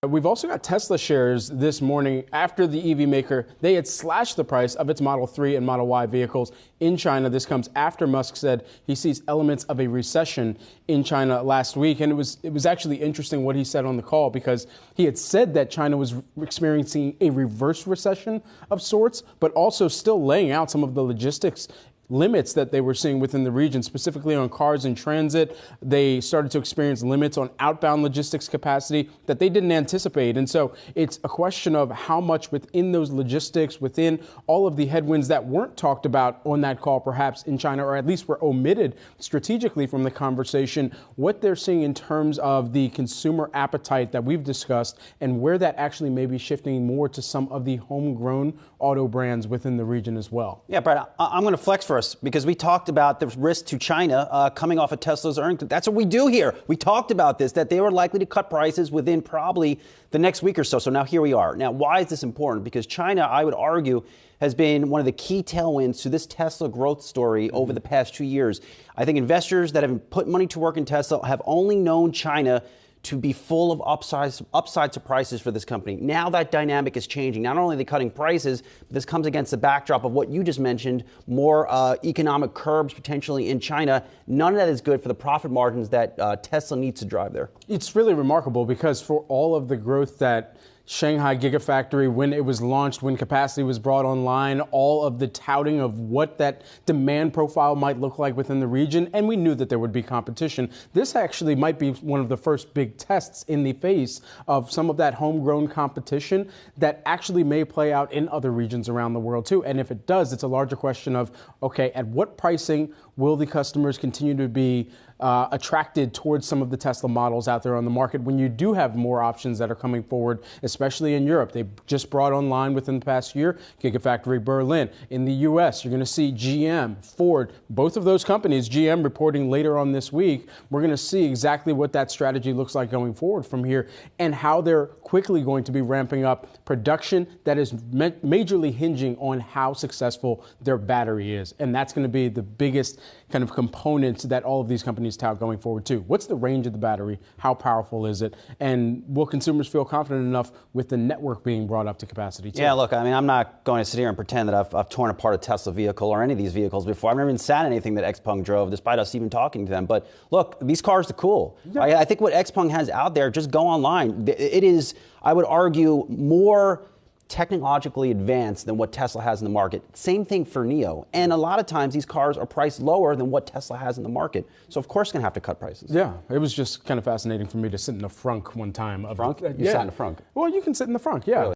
We've also got Tesla shares this morning after the EV maker. They had slashed the price of its Model 3 and Model Y vehicles in China. This comes after Musk said he sees elements of a recession in China last week. And it was actually interesting what he said on the call, because he had said that China was experiencing a reverse recession of sorts, but also still laying out some of the logistics limits that they were seeing within the region, specifically on cars in transit. They started to experience limits on outbound logistics capacity that they didn't anticipate. And so it's a question of how much within those logistics, within all of the headwinds that weren't talked about on that call, perhaps in China, or at least were omitted strategically from the conversation, what they're seeing in terms of the consumer appetite that we've discussed and where that actually may be shifting more to some of the homegrown auto brands within the region as well. Yeah, Brad, I'm going to flex for us because we talked about the risk to China coming off of Tesla's earnings. That's what we do here. We talked about this, that they were likely to cut prices within probably the next week or so. So now here we are. Now, why is this important? Because China, I would argue, has been one of the key tailwinds to this Tesla growth story over the past 2 years. I think investors that have put money to work in Tesla have only known China to be full of upside surprises for this company. Now that dynamic is changing. Not only are they cutting prices, but this comes against the backdrop of what you just mentioned, more economic curbs potentially in China. None of that is good for the profit margins that Tesla needs to drive there. It's really remarkable because for all of the growth that Shanghai Gigafactory, when it was launched, when capacity was brought online, all of the touting of what that demand profile might look like within the region, and we knew that there would be competition. This actually might be one of the first big tests in the face of some of that homegrown competition that actually may play out in other regions around the world too. And if it does, it's a larger question of, okay, at what pricing will the customers continue to be attracted towards some of the Tesla models out there on the market when you do have more options that are coming forward, especially in Europe? They just brought online within the past year Gigafactory Berlin. In the U.S., you're going to see GM, Ford, both of those companies, GM reporting later on this week. We're going to see exactly what that strategy looks like going forward from here and how they're quickly going to be ramping up production that is majorly hinging on how successful their battery is. And that's going to be the biggest kind of components that all of these companies tout going forward too. What's the range of the battery? How powerful is it? And will consumers feel confident enough with the network being brought up to capacity too? Yeah, look, I mean, I'm not going to sit here and pretend that I've torn apart a Tesla vehicle or any of these vehicles before. I've never even sat in anything that Xpeng drove, despite us even talking to them. But look, these cars are cool. Yeah. I think what Xpeng has out there, just go online. It is, I would argue, more technologically advanced than what Tesla has in the market. Same thing for NIO. And a lot of times these cars are priced lower than what Tesla has in the market. So of course going to have to cut prices. Yeah, it was just kind of fascinating for me to sit in the frunk one time. Frunk? You sat in the frunk? Well, you can sit in the frunk, yeah. Really?